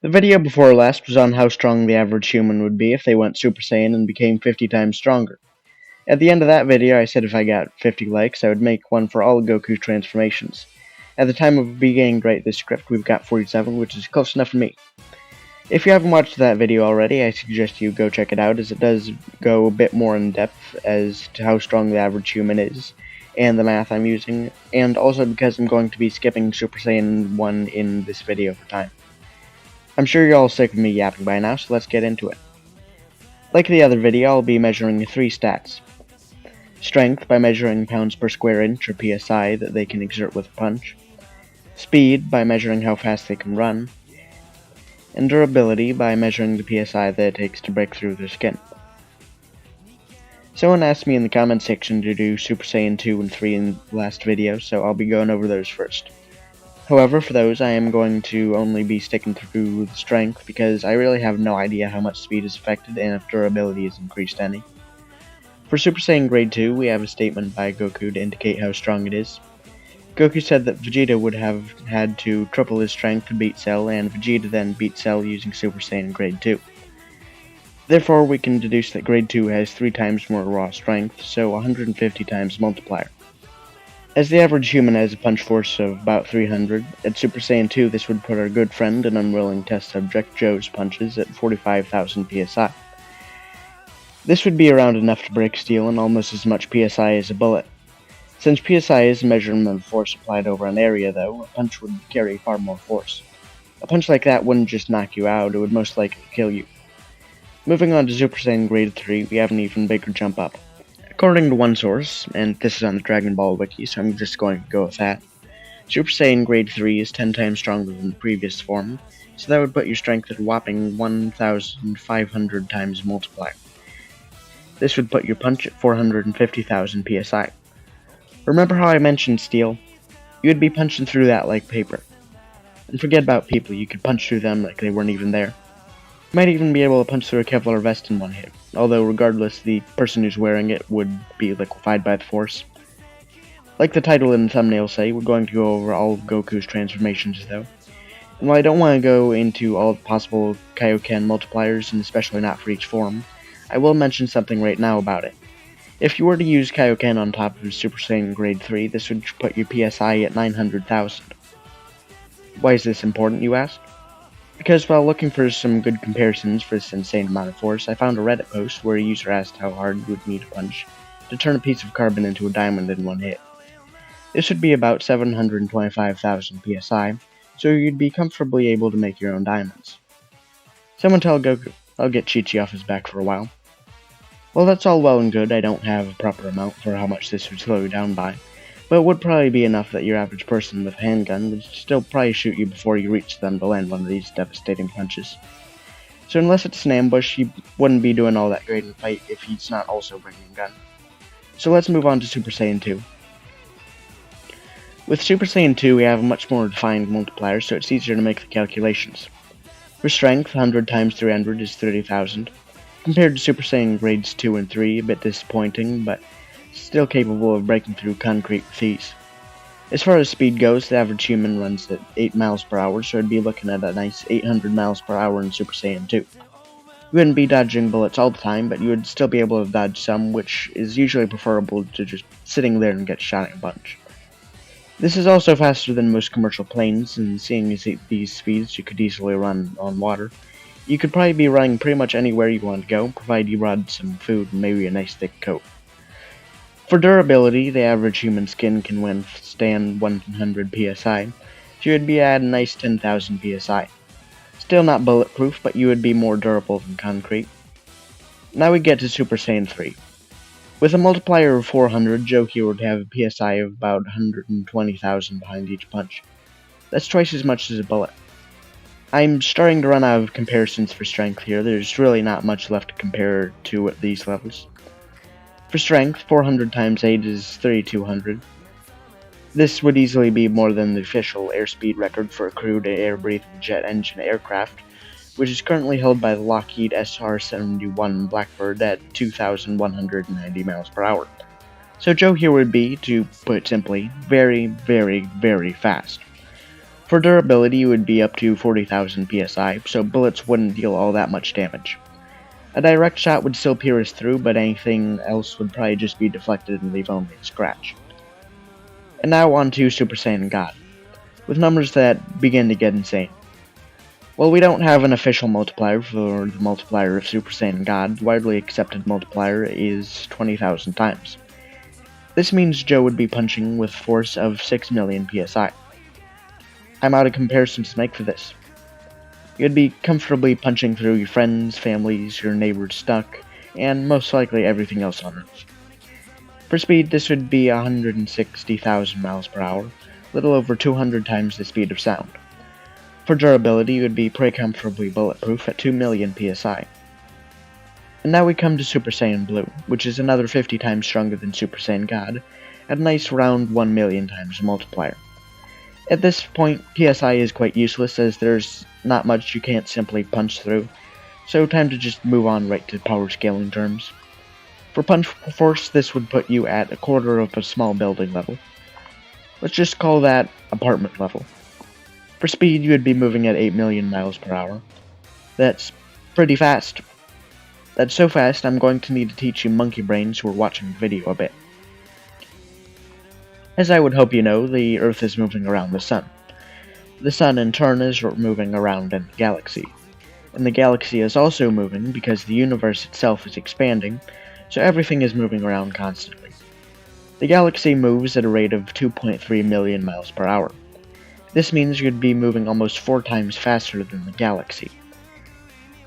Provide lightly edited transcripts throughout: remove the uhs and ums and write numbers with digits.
The video before last was on how strong the average human would be if they went Super Saiyan and became 50 times stronger. At the end of that video, I said if I got 50 likes, I would make one for all Goku transformations. At the time of beginning to write this script, we've got 47, which is close enough for me. If you haven't watched that video already, I suggest you go check it out, as it does go a bit more in depth as to how strong the average human is, and the math I'm using, and also because I'm going to be skipping Super Saiyan 1 in this video for time. I'm sure you're all sick of me yapping by now, so let's get into it. Like the other video, I'll be measuring 3 stats. Strength, by measuring pounds per square inch, or PSI, that they can exert with a punch. Speed, by measuring how fast they can run. And durability, by measuring the PSI that it takes to break through their skin. Someone asked me in the comment section to do Super Saiyan 2 and 3 in the last video, so I'll be going over those first. However, for those, I am going to only be sticking through the strength, because I really have no idea how much speed is affected and if durability is increased any. For Super Saiyan Grade 2, we have a statement by Goku to indicate how strong it is. Goku said that Vegeta would have had to triple his strength to beat Cell, and Vegeta then beat Cell using Super Saiyan Grade 2. Therefore, we can deduce that Grade 2 has 3 times more raw strength, so 150 times multiplier. As the average human has a punch force of about 300, at Super Saiyan 2 this would put our good friend and unwilling test subject Joe's punches at 45,000 PSI. This would be around enough to break steel and almost as much PSI as a bullet. Since PSI is a measurement of force applied over an area though, a punch would carry far more force. A punch like that wouldn't just knock you out, it would most likely kill you. Moving on to Super Saiyan Grade 3, we have an even bigger jump up. According to one source, and this is on the Dragon Ball wiki, so I'm just going to go with that, Super Saiyan Grade 3 is 10 times stronger than the previous form, so that would put your strength at a whopping 1,500 times multiplier. This would put your punch at 450,000 PSI. Remember how I mentioned steel? You would be punching through that like paper. And forget about people, you could punch through them like they weren't even there. You might even be able to punch through a Kevlar vest in one hit, although regardless, the person who's wearing it would be liquefied by the force. Like the title and the thumbnail say, we're going to go over all of Goku's transformations though. And while I don't want to go into all the possible Kaioken multipliers, and especially not for each form, I will mention something right now about it. If you were to use Kaioken on top of Super Saiyan Grade 3, this would put your PSI at 900,000. Why is this important, you ask? Because while looking for some good comparisons for this insane amount of force, I found a Reddit post where a user asked how hard you would need to punch to turn a piece of carbon into a diamond in one hit. This would be about 725,000 PSI, so you'd be comfortably able to make your own diamonds. Someone tell Goku, I'll get Chi-Chi off his back for a while. Well, that's all well and good, I don't have a proper amount for how much this would slow you down by, but it would probably be enough that your average person with a handgun would still probably shoot you before you reach them to land one of these devastating punches. So unless it's an ambush, you wouldn't be doing all that great in a fight if he's not also bringing a gun. So let's move on to Super Saiyan 2. With Super Saiyan 2 we have a much more defined multiplier, so it's easier to make the calculations. For strength, 100 times 300 is 30,000. Compared to Super Saiyan Grades 2 and 3, a bit disappointing, but still capable of breaking through concrete with ease. As far as speed goes, the average human runs at 8 miles per hour, so I'd be looking at a nice 800 miles per hour in Super Saiyan 2. You wouldn't be dodging bullets all the time, but you would still be able to dodge some, which is usually preferable to just sitting there and get shot at a bunch. This is also faster than most commercial planes, and seeing as these speeds you could easily run on water, you could probably be running pretty much anywhere you want to go, provided you brought some food and maybe a nice thick coat. For durability, the average human skin can withstand 100 PSI, so you would be at a nice 10,000 PSI. Still not bulletproof, but you would be more durable than concrete. Now we get to Super Saiyan 3. With a multiplier of 400, Joe here would have a PSI of about 120,000 behind each punch. That's twice as much as a bullet. I'm starting to run out of comparisons for strength here, there's really not much left to compare to at these levels. For strength, 400 times 8 is 3,200. This would easily be more than the official airspeed record for a crewed air-breathing jet engine aircraft, which is currently held by the Lockheed SR-71 Blackbird at 2,190 miles per hour. So Joe here would be, to put it simply, very, very, very fast. For durability, it would be up to 40,000 psi, so bullets wouldn't deal all that much damage. A direct shot would still pierce through, but anything else would probably just be deflected and leave only a scratch. And now on to Super Saiyan God, with numbers that begin to get insane. While we don't have an official multiplier for the multiplier of Super Saiyan God, the widely accepted multiplier is 20,000 times. This means Joe would be punching with force of 6 million psi. I'm out of comparisons to make for this. You'd be comfortably punching through your friends, families, your neighbors stuck, and most likely everything else on Earth. For speed, this would be 160,000 miles per hour, little over 200 times the speed of sound. For durability, it would be pretty comfortably bulletproof at 2 million psi. And now we come to Super Saiyan Blue, which is another 50 times stronger than Super Saiyan God, at a nice round 1 million times multiplier. At this point, PSI is quite useless as there's not much you can't simply punch through, so time to just move on right to power scaling terms. For punch force, this would put you at a quarter of a small building level. Let's just call that apartment level. For speed, you would be moving at 8 million miles per hour. That's pretty fast. That's so fast, I'm going to need to teach you monkey brains who are watching the video a bit. As I would hope you know, the Earth is moving around the Sun. The Sun, in turn, is moving around in the galaxy. And the galaxy is also moving because the universe itself is expanding, so everything is moving around constantly. The galaxy moves at a rate of 2.3 million miles per hour. This means you'd be moving almost 4 times faster than the galaxy.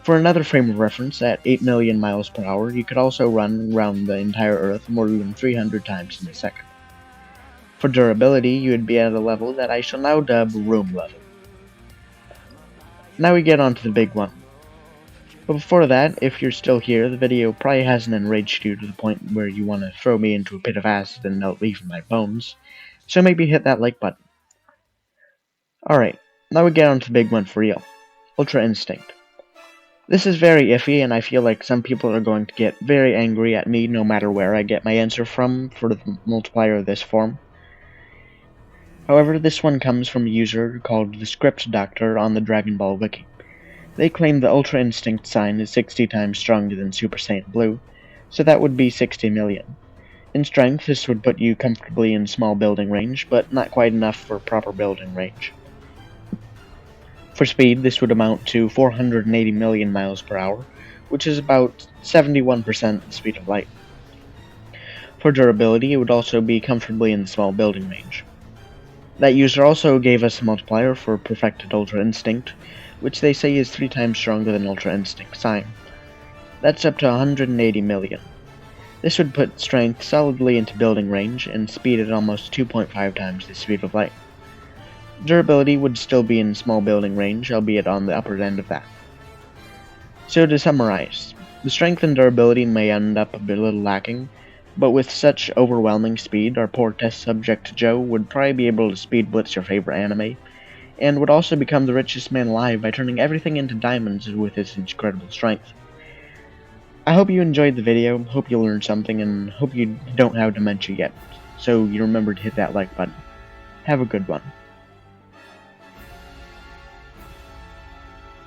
For another frame of reference, at 8 million miles per hour, you could also run around the entire Earth more than 300 times in a second. For durability, you would be at a level that I shall now dub room level. Now we get on to the big one. But before that, if you're still here, the video probably hasn't enraged you to the point where you want to throw me into a pit of acid and melt even my bones, so maybe hit that like button. Alright, now we get on to the big one for real. Ultra Instinct. This is very iffy, and I feel like some people are going to get very angry at me no matter where I get my answer from for the multiplier of this form. However, this one comes from a user called the Script Doctor on the Dragon Ball Wiki. They claim the Ultra Instinct sign is 60 times stronger than Super Saiyan Blue, so that would be 60 million. In strength, this would put you comfortably in small building range, but not quite enough for proper building range. For speed, this would amount to 480 million miles per hour, which is about 71% the speed of light. For durability, it would also be comfortably in small building range. That user also gave us a multiplier for perfected Ultra Instinct, which they say is 3 times stronger than Ultra Instinct sign. That's up to 180 million. This would put strength solidly into building range and speed at almost 2.5 times the speed of light. Durability would still be in small building range, albeit on the upper end of that. So to summarize, the strength and durability may end up a little lacking, but with such overwhelming speed, our poor test subject Joe would probably be able to speed blitz your favorite anime, and would also become the richest man alive by turning everything into diamonds with his incredible strength. I hope you enjoyed the video, hope you learned something, and hope you don't have dementia yet, so you remember to hit that like button. Have a good one.